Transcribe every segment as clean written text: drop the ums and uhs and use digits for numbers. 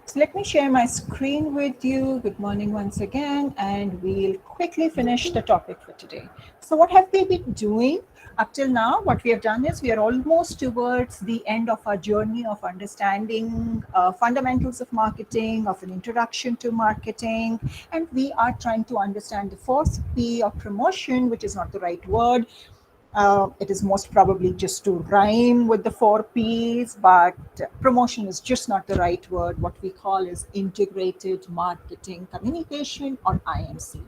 So let me share my screen with you. Good morning once again, and we'll quickly finish the topic for today. So what have we been doing up till now? What we have done is we are almost towards the end of our journey of understanding fundamentals of marketing, of an introduction to marketing, and we are trying to understand the fourth P of promotion, which is not the right word. It is most probably just to rhyme with the four P's, but promotion is just not the right word. What we call is integrated marketing communication, or IMC.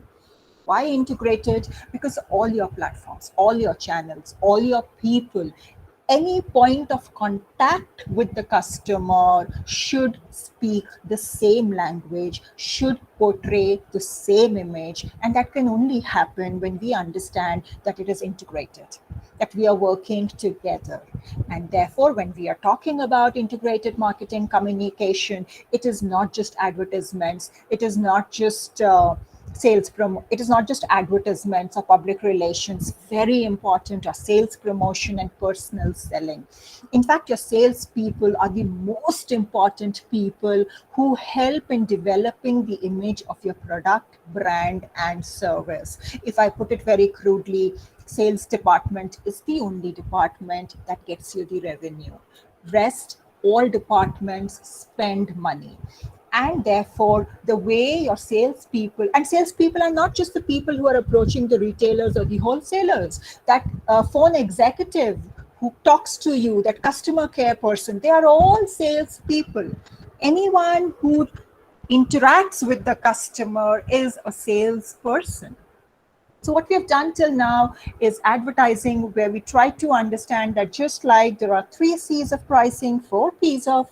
Why integrated? Because all your platforms, all your channels, all your people, any point of contact with the customer should speak the same language, should portray the same image, and that can only happen when we understand that it is integrated, that we are working together. And therefore, when we are talking about integrated marketing communication, it is not just advertisements, it is not just it is not just advertisements or public relations. Very important are sales promotion and personal selling. In fact, your sales people are the most important people who help in developing the image of your product, brand, and service. If I put it very crudely, sales department is the only department that gets you the revenue. Rest, all departments spend money. And therefore, the way your salespeople, and salespeople are not just the people who are approaching the retailers or the wholesalers, that phone executive who talks to you, that customer care person, they are all salespeople. Anyone who interacts with the customer is a salesperson. So what we have done till now is advertising, where we try to understand that just like there are 3 C's of pricing, 4 P's of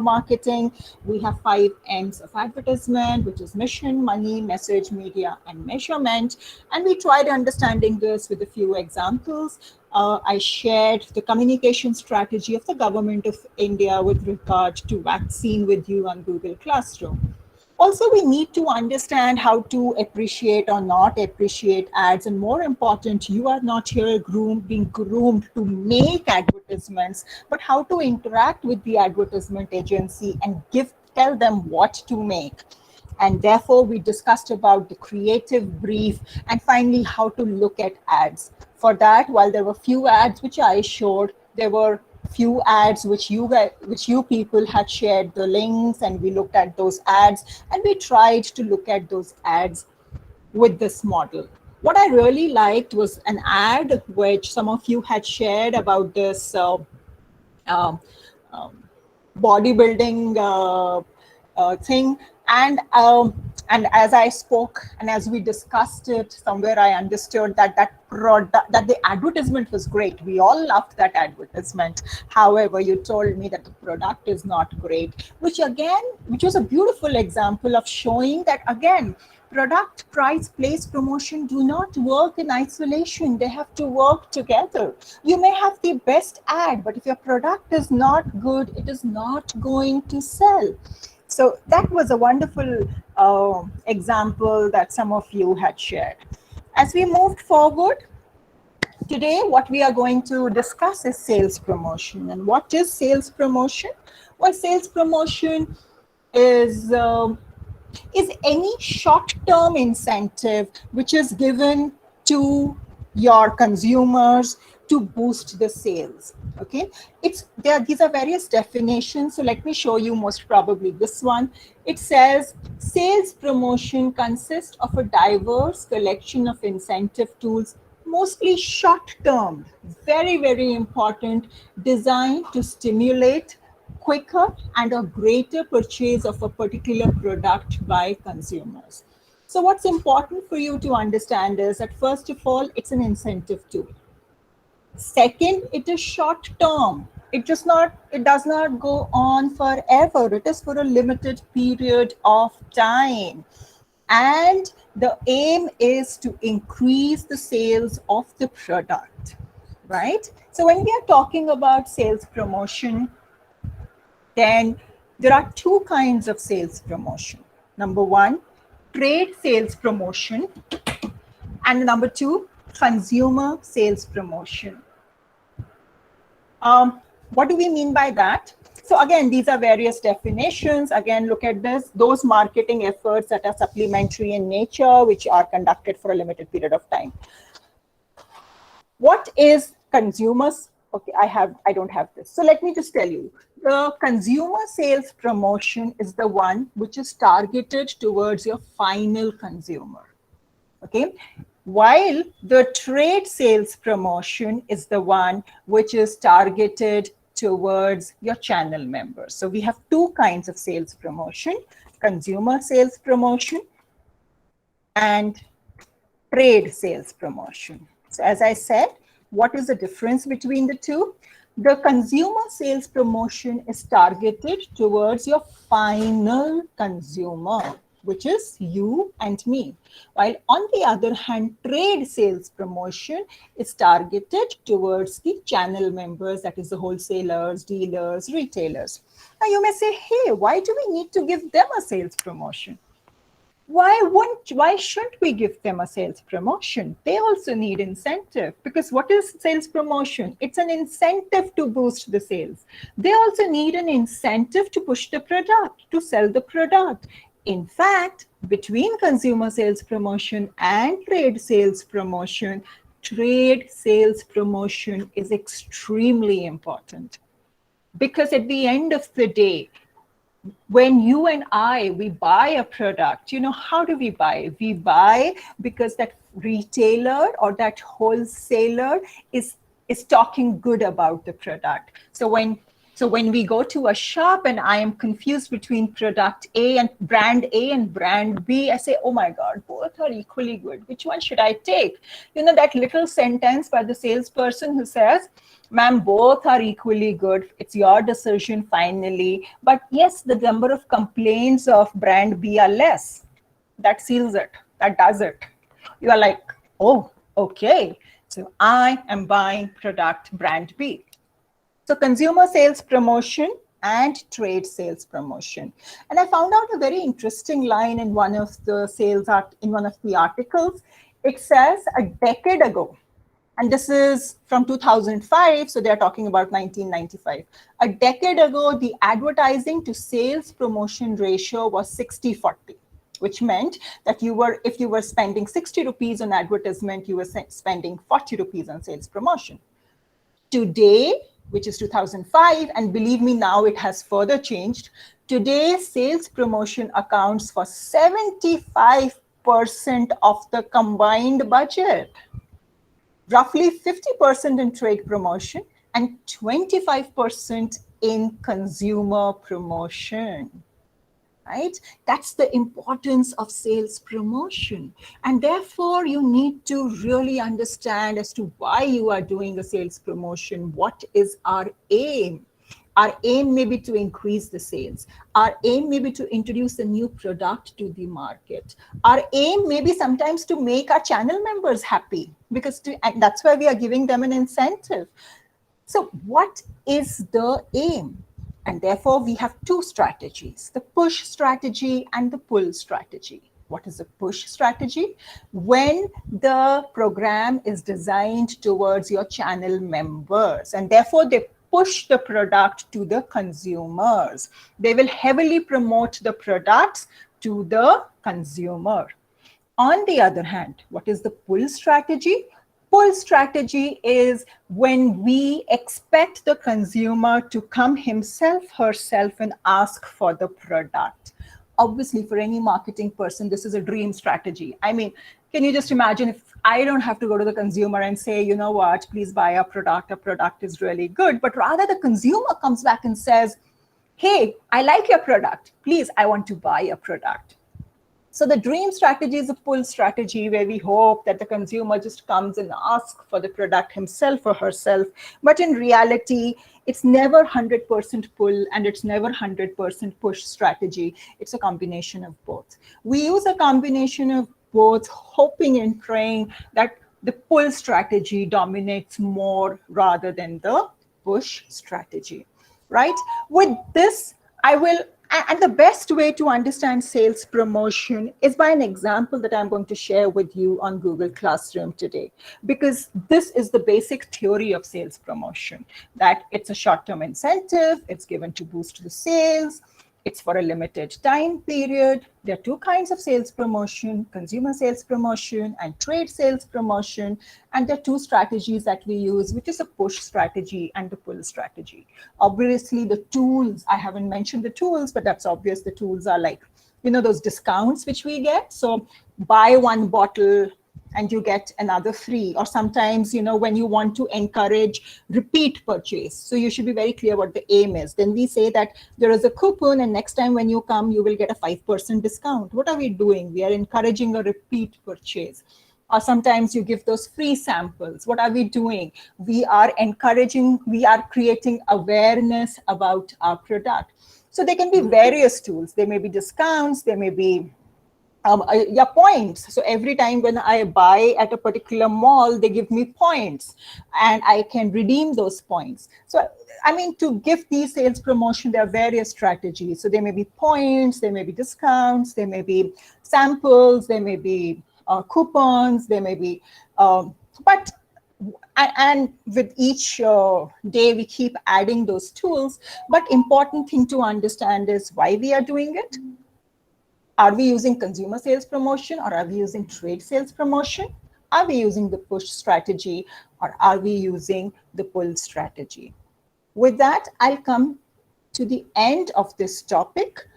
marketing, we have 5 M's of advertisement, which is mission, money, message, media, and measurement. And we tried understanding this with a few examples. I shared the communication strategy of the government of India with regard to vaccine with you on Google Classroom. Also, we need to understand how to appreciate or not appreciate ads. And more important, you are not here being groomed to make advertisements, but how to interact with the advertisement agency and tell them what to make. And therefore, we discussed about the creative brief, and finally, how to look at ads. For that, while there were few ads which I showed, there were few ads which you people had shared the links, and we looked at those ads, and we tried to look at those ads with this model. What I really liked was an ad which some of you had shared about this um, bodybuilding thing, and as I spoke and as we discussed it, somewhere I understood that that the advertisement was great. We all loved that advertisement. However, you told me that the product is not great, which was a beautiful example of showing that again, product, price, place, promotion do not work in isolation. They have to work together. You may have the best ad, but if your product is not good, it is not going to sell. So that was a wonderful example that some of you had shared. As we moved forward, today what we are going to discuss is sales promotion. And what is sales promotion? Well, sales promotion is any short-term incentive which is given to your consumers to boost the sales. Okay, these are various definitions. So let me show you most probably this one. It says sales promotion consists of a diverse collection of incentive tools, mostly short-term, very, very important, designed to stimulate quicker and a greater purchase of a particular product by consumers. So what's important for you to understand is that first of all, it's an incentive tool. Second, it is short term. It does not go on forever. It is for a limited period of time. And the aim is to increase the sales of the product, right? So when we are talking about sales promotion, then there are 2 kinds of sales promotion. Number 1, trade sales promotion, and number 2, consumer sales promotion. What do we mean by that? So again, these are various definitions. Again, look at this, those marketing efforts that are supplementary in nature, which are conducted for a limited period of time. What is consumers? Okay, I don't have this. So let me just tell you, the consumer sales promotion is the one which is targeted towards your final consumer. Okay, while the trade sales promotion is the one which is targeted towards your channel members. So we have two kinds of sales promotion: consumer sales promotion and trade sales promotion. So as I said, what is the difference between the two? The consumer sales promotion is targeted towards your final consumer, which is you and me. While on the other hand, trade sales promotion is targeted towards the channel members, that is the wholesalers, dealers, retailers. Now you may say, hey, why do we need to give them a sales promotion? Why shouldn't we give them a sales promotion? They also need incentive, because what is sales promotion? It's an incentive to boost the sales. They also need an incentive to push the product, to sell the product. In fact, between consumer sales promotion and trade sales promotion is extremely important, because at the end of the day, when you and we buy a product, how do we buy? We buy because that retailer or that wholesaler is talking good about the product. So when we go to a shop and I am confused between product A and brand B, I say, oh my God, both are equally good. Which one should I take? That little sentence by the salesperson who says, ma'am, both are equally good. It's your decision finally. But yes, the number of complaints of brand B are less. That seals it. That does it. You are like, oh, okay. So I am buying product brand B. So consumer sales promotion and trade sales promotion. And I found out a very interesting line in one of the articles. It says a decade ago, and this is from 2005, so they're talking about 1995. A decade ago, the advertising to sales promotion ratio was 60-40, which meant that if you were spending 60 rupees on advertisement, you were spending 40 rupees on sales promotion. Today, which is 2005, and believe me, now it has further changed. Today, sales promotion accounts for 75% of the combined budget. Roughly 50% in trade promotion and 25% in consumer promotion, right? That's the importance of sales promotion. And therefore, you need to really understand as to why you are doing a sales promotion. What is our aim? Our aim may be to increase the sales. Our aim may be to introduce a new product to the market. Our aim may be sometimes to make our channel members happy, and that's why we are giving them an incentive. So what is the aim? And therefore, we have two strategies, the push strategy and the pull strategy. What is a push strategy? When the program is designed towards your channel members, and therefore they push the product to the consumers. They will heavily promote the products to the consumer. On the other hand, what is the pull strategy? Pull strategy is when we expect the consumer to come himself, herself, and ask for the product. Obviously, for any marketing person, this is a dream strategy. I mean, can you just imagine if I don't have to go to the consumer and say, you know what, please buy our product is really good. But rather the consumer comes back and says, hey, I like your product. Please, I want to buy a product. So the dream strategy is a pull strategy where we hope that the consumer just comes and asks for the product himself or herself. But in reality, it's never 100% pull and it's never 100% push strategy. It's a combination of both. We use a combination of both, hoping and praying that the pull strategy dominates more rather than the push strategy, right? With this, I will And the best way to understand sales promotion is by an example that I'm going to share with you on Google Classroom today, because this is the basic theory of sales promotion, that it's a short-term incentive, it's given to boost the sales, it's for a limited time period. There are two kinds of sales promotion, consumer sales promotion and trade sales promotion. And there are two strategies that we use, which is a push strategy and the pull strategy. Obviously, the tools, I haven't mentioned the tools, but that's obvious. The tools are like, those discounts which we get. So buy one bottle and you get another free, or sometimes, when you want to encourage repeat purchase. So you should be very clear what the aim is. Then we say that there is a coupon and next time when you come, you will get a 5% discount. What are we doing? We are encouraging a repeat purchase. Or sometimes you give those free samples. What are we doing? We are encouraging, we are creating awareness about our product. So there can be various tools. There may be discounts, there may be points. So every time when I buy at a particular mall, they give me points and I can redeem those points. So, to give these sales promotion, there are various strategies. So there may be points, there may be discounts, there may be samples, there may be coupons, there may be, and with each day we keep adding those tools. But important thing to understand is why we are doing it. Are we using consumer sales promotion or are we using trade sales promotion? Are we using the push strategy or are we using the pull strategy? With that, I'll come to the end of this topic,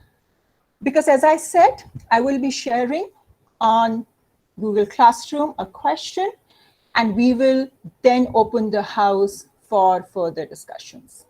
because as I said, I will be sharing on Google Classroom a question and we will then open the house for further discussions.